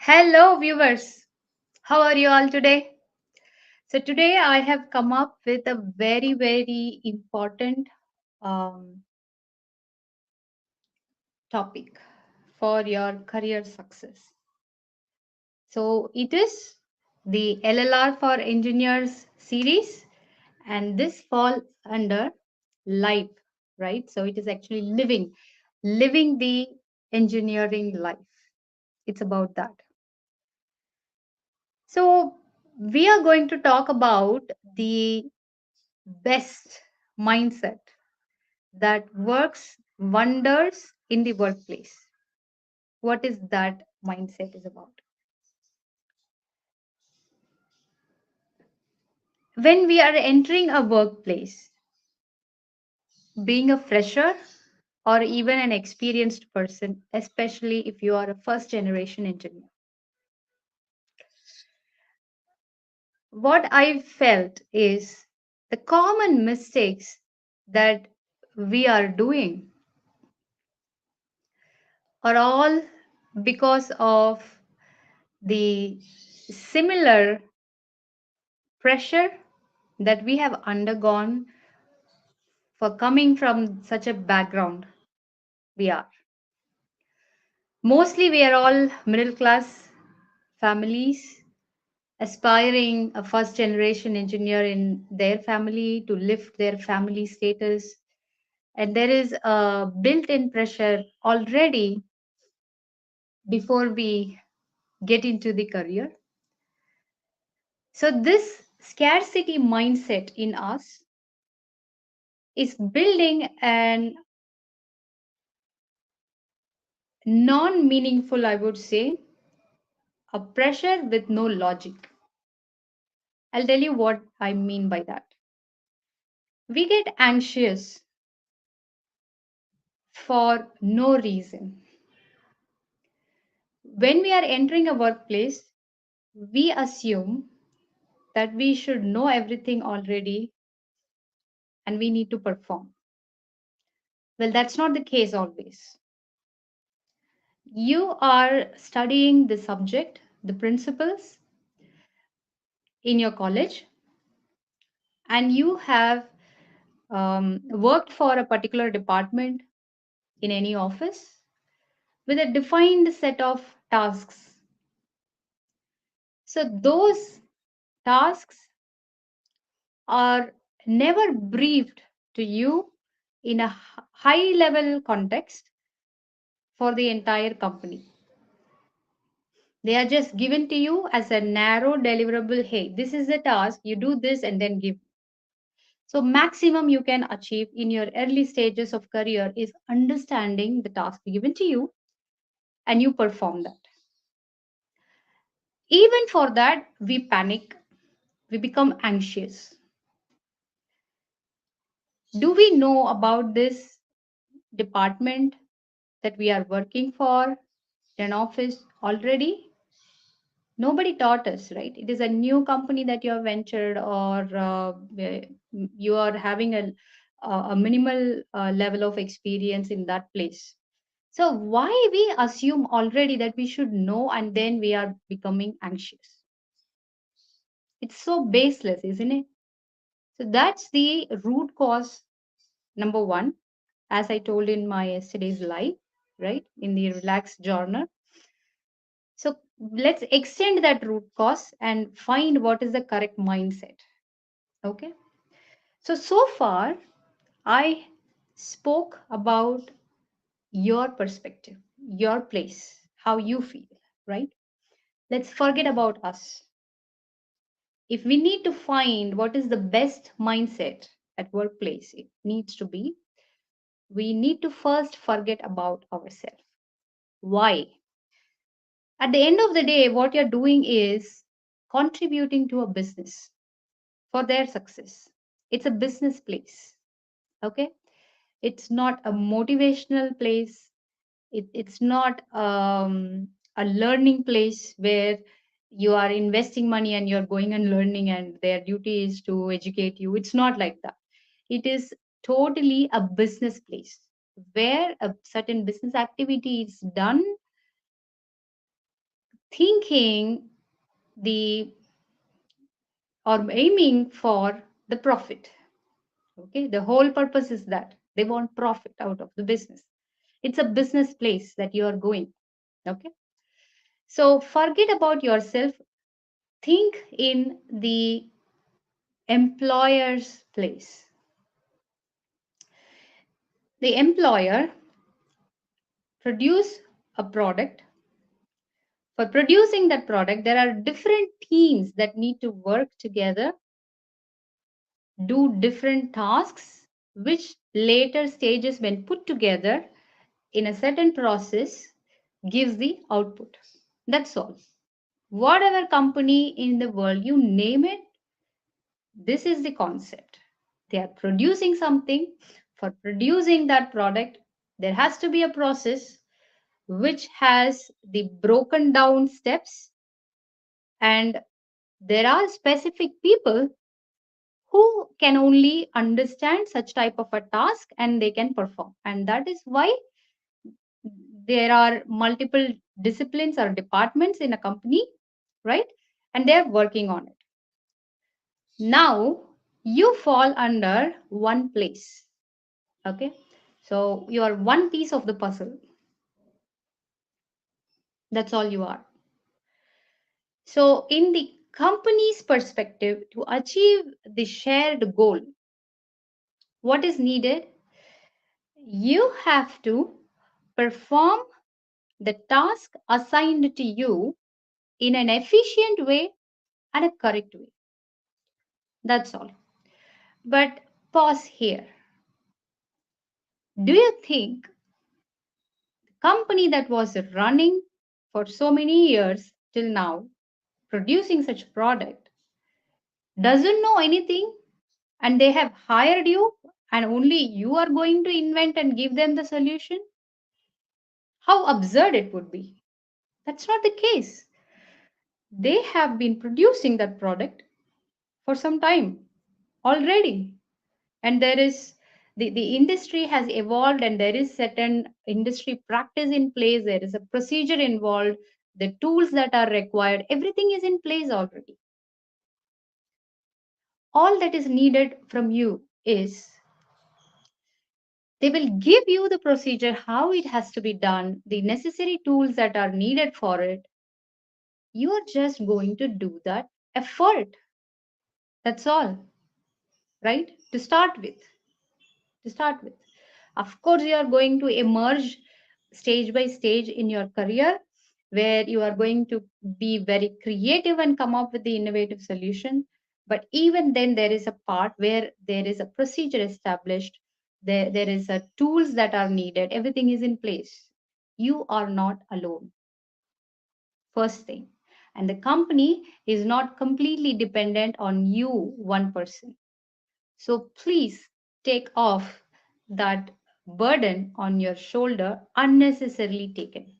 Hello, viewers. How are you all today? So, today I have come up with a very important um, topic for your career success. So, it is the LLR for Engineers series, and this falls under life, right? So, it is actually living the engineering life. It's about that. So, we are going to talk about the best mindset that works wonders in the workplace. What is that mindset is about? When we are entering a workplace, being a fresher or even an experienced person, especially if you are a first generation engineer, what I felt is the common mistakes that we are doing are all because of the similar pressure that we have undergone for coming from such a background we are. Mostly, we are all middle class families aspiring a first generation engineer in their family to lift their family status. And there is a built in pressure already before we get into the career. So, this scarcity mindset in us is building an non meaningful, I would say, a pressure with no logic. I'll tell you what I mean by that. We get anxious for no reason. When we are entering a workplace, we assume that we should know everything already and we need to perform. Well, that's not the case always. You are studying the subject, the principles in your college, and you have worked for a particular department in any office with a defined set of tasks. So those tasks are never briefed to you in a high level context for the entire company. They are just given to you as a narrow deliverable. Hey, this is the task, you do this and then give. So, maximum you can achieve in your early stages of career is understanding the task given to you and you perform that. Even for that, we panic, we become anxious. Do we know about this department that we are working for in an office already? Nobody taught us, right? It is a new company that you have ventured, or you are having a minimal level of experience in that place. So, why we assume already that we should know and then we are becoming anxious? It's so baseless, isn't it? So, that's the root cause number one, as I told in my yesterday's live, right? In the relaxed journal. So let's extend that root cause and find what is the correct mindset. Okay. So far, I spoke about your perspective, your place, how you feel, right? Let's forget about us. If we need to find what is the best mindset at workplace, it needs to be we need to first forget about ourselves. Why? At the end of the day, what you're doing is contributing to a business for their success. It's a business place. Okay. It's not a motivational place. It's not a learning place where you are investing money and you're going and learning and their duty is to educate you. It's not like that. It is totally a business place where a certain business activity is done thinking the or aiming for the profit. Okay, the whole purpose is that they want profit out of the business. It's a business place that you are going. Okay, so forget about yourself, think in the employer's place. The employer produce a product. For producing that product, there are different teams that need to work together, do different tasks, which later stages, when put together in a certain process, gives the output. That's all. Whatever company in the world you name it, this is the concept. They are producing something. For producing that product, there has to be a process which has the broken down steps, and there are specific people who can only understand such type of a task and they can perform, and that is why there are multiple disciplines or departments in a company, right? And they're working on it. Now you fall under one place. Okay, so you are one piece of the puzzle. That's all you are. So in the company's perspective, to achieve the shared goal, what is needed? You have to perform the task assigned to you in an efficient way and a correct way. That's all. But pause here. Do you think the company that was running for so many years till now, producing such product, doesn't know anything, and they have hired you and only you are going to invent and give them the solution? How absurd it would be. That's not the case. They have been producing that product for some time already, and there is the industry has evolved, and there is certain industry practice in place, there is a procedure involved, the tools that are required, everything is in place already. All that is needed from you is they will give you the procedure, how it has to be done, the necessary tools that are needed for it. You are just going to do that effort. That's all, right? To start with. Of course, you are going to emerge stage by stage in your career where you are going to be very creative and come up with the innovative solution. But even then, there is a part where there is a procedure established, there is a tools that are needed, everything is in place. You are not alone, first thing. And the company is not completely dependent on you, one person. So please take off that burden on your shoulder, unnecessarily taken.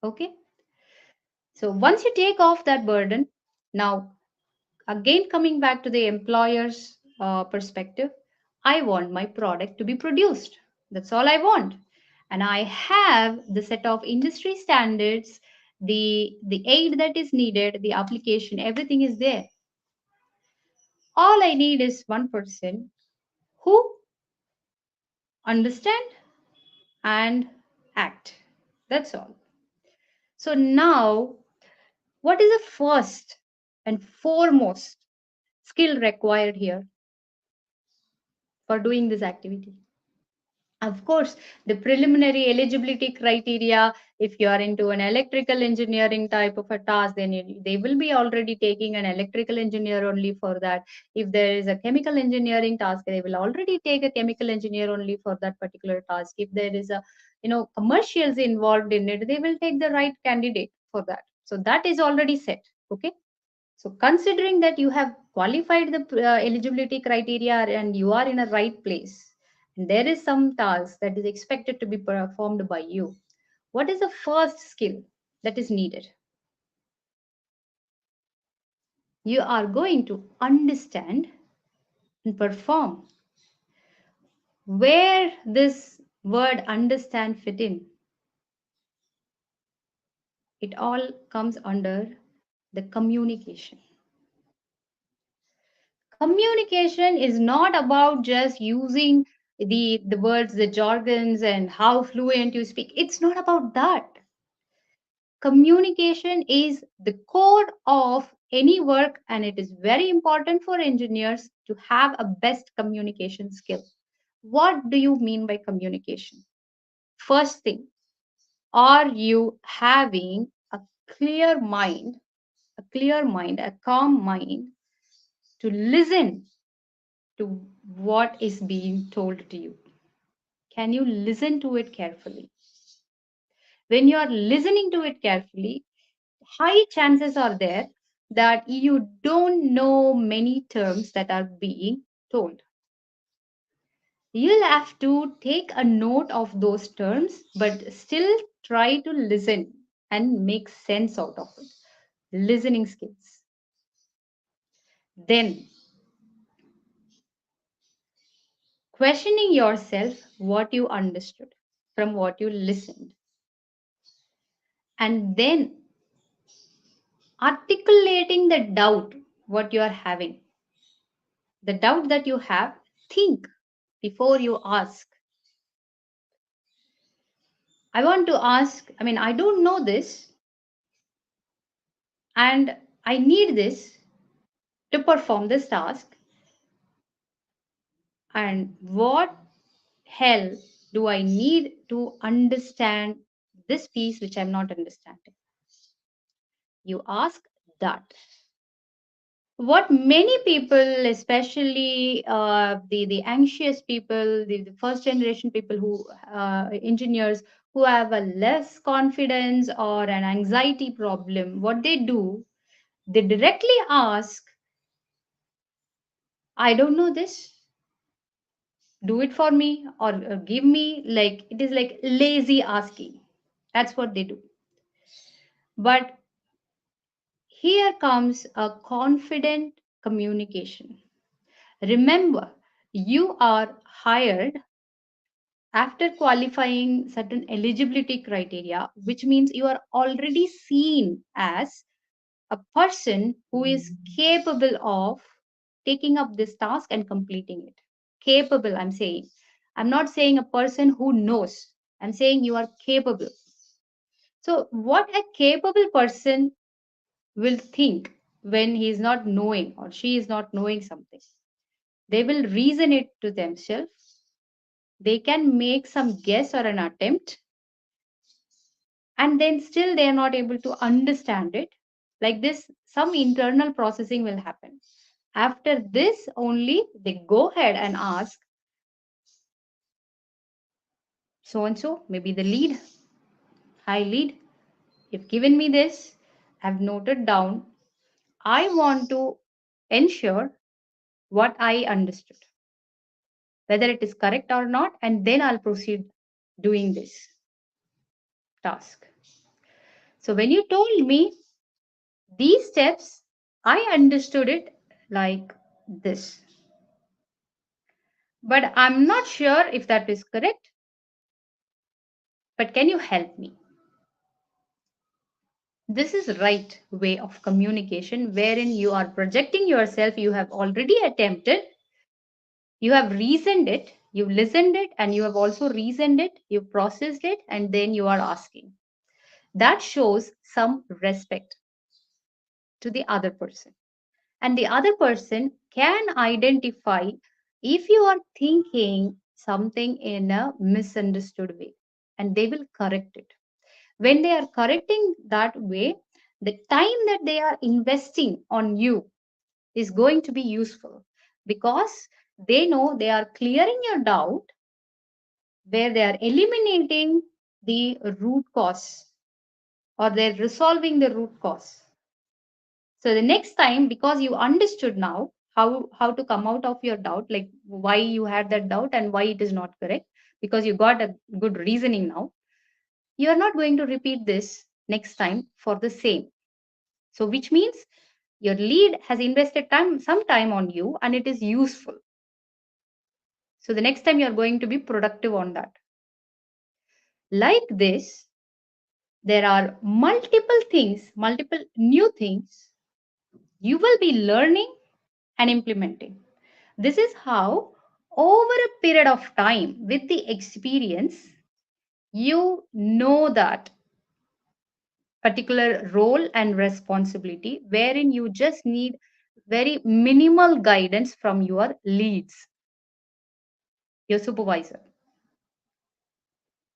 Okay? So once you take off that burden, now again coming back to the employer's perspective, I want my product to be produced. That's all I want. And I have the set of industry standards, the aid that is needed, the application, everything is there. All I need is one person who understand and act. That's all. So now, what is the first and foremost skill required here for doing this activity? Of course, the preliminary eligibility criteria, if you are into an electrical engineering type of a task, then they will be already taking an electrical engineer only for that. If there is a chemical engineering task, they will already take a chemical engineer only for that particular task. If there is a, commercials involved in it, they will take the right candidate for that. So that is already set. Okay. So considering that you have qualified the eligibility criteria and you are in a right place, and there is some task that is expected to be performed by you, what is the first skill that is needed? You are going to understand and perform. Where this word understand fit in? it all comes under the communication. Communication is not about just using the words, the jargons, and how fluent you speak. It's not about that. Communication is the core of any work, and it is very important for engineers to have a best communication skill. What do you mean by communication? First thing, are you having a clear mind, a calm mind to listen to what is being told to you? Can you listen to it carefully? When you are listening to it carefully, high chances are there that you don't know many terms that are being told. You'll have to take a note of those terms, but still try to listen and make sense out of it. Listening skills. Then, questioning yourself what you understood from what you listened. And then articulating the doubt what you are having. The doubt that you have, think before you ask. I want to ask, I don't know this and I need this to perform this task. And what hell do I need to understand this piece which I'm not understanding? You ask that. What many people, especially the anxious people, the first generation people who engineers who have a less confidence or an anxiety problem, what they do, they directly ask, I don't know this, do it for me, or give me, like it is like lazy asking. That's what they do. But here comes a confident communication. Remember, you are hired after qualifying certain eligibility criteria, which means you are already seen as a person who is capable of taking up this task and completing it. Capable, I'm saying. I'm not saying a person who knows. I'm saying you are capable. So, what a capable person will think when he is not knowing or she is not knowing something? They will reason it to themselves. They can make some guess or an attempt, and then still they are not able to understand it. Like this, some internal processing will happen. After this, only they go ahead and ask so and so, maybe the lead. Hi, lead, you've given me this, I've noted down. I want to ensure what I understood, whether it is correct or not, and then I'll proceed doing this task. So when you told me these steps, I understood it like this. But I'm not sure if that is correct. But can you help me? This is right way of communication wherein you are projecting yourself. You have already attempted, you have reasoned it, you've listened it, and you have also reasoned it, you've processed it, and then you are asking. That shows some respect to the other person. And the other person can identify if you are thinking something in a misunderstood way, and they will correct it. When they are correcting that way, the time that they are investing on you is going to be useful, because they know they are clearing your doubt, where they are eliminating the root cause, or they're resolving the root cause. So the next time, because you understood now how to come out of your doubt, like why you had that doubt and why it is not correct, because you got a good reasoning now, you are not going to repeat this next time for the same. So which means your lead has invested some time on you, and it is useful. So the next time you are going to be productive on that. Like this, There are multiple things, multiple new things you will be learning and implementing. This is how, over a period of time, with the experience, you know that particular role and responsibility wherein you just need very minimal guidance from your leads, your supervisor.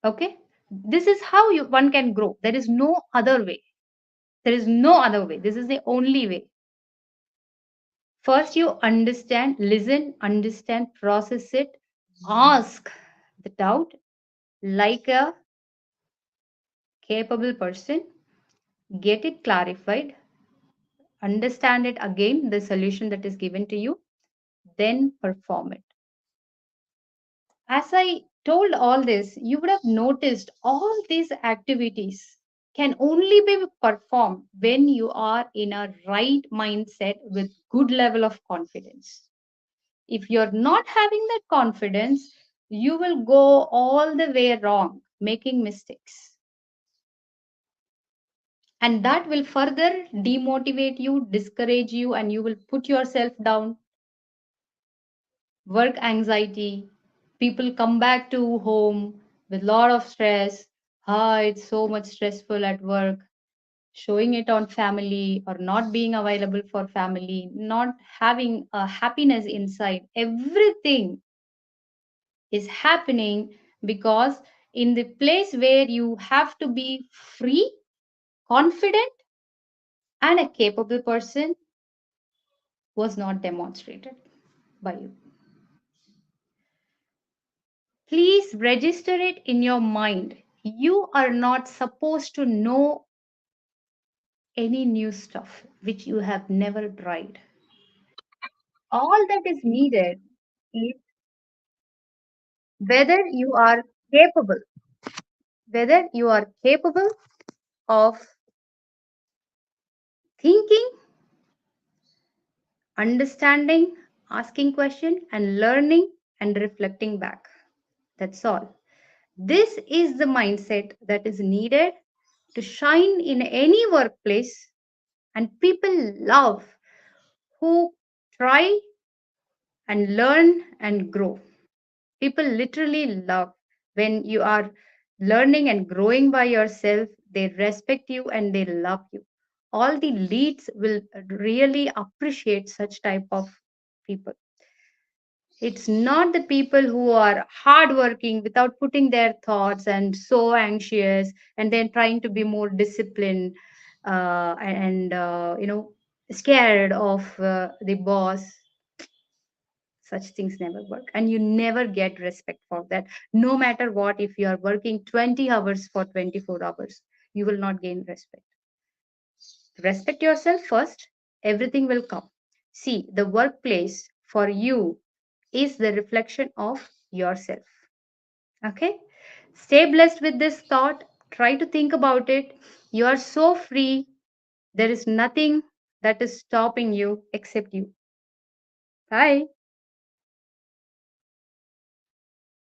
Okay? This is how one can grow. There is no other way. There is no other way. This is the only way. First, you understand, listen, understand, process it, ask the doubt like a capable person, get it clarified, understand it again, the solution that is given to you, then perform it. As I told all this, you would have noticed all these activities can only be performed when you are in a right mindset with good level of confidence. If you're not having that confidence, you will go all the way wrong, making mistakes. And that will further demotivate you, discourage you, and you will put yourself down. Work anxiety, people come back to home with a lot of stress. It's so much stressful at work. Showing it on family or not being available for family, not having a happiness inside. Everything is happening because in the place where you have to be free, confident, and a capable person was not demonstrated by you. Please register it in your mind. You are not supposed to know any new stuff which you have never tried. All that is needed is whether you are capable, whether you are capable of thinking, understanding, asking question and learning and reflecting back. That's all. This is the mindset that is needed to shine in any workplace, and people love who try and learn and grow. People literally love when you are learning and growing by yourself. They respect you and they love you. All the leads will really appreciate such type of people. It's not the people who are hardworking without putting their thoughts and so anxious and then trying to be more disciplined and scared of the boss. Such things never work, and you never get respect for that. No matter what, if you are working 20 hours for 24 hours, you will not gain respect. Respect yourself first, everything will come. See, the workplace for you is the reflection of yourself. Okay? Stay blessed with this thought. Try to think about it. You are so free. There is nothing that is stopping you except you. Bye.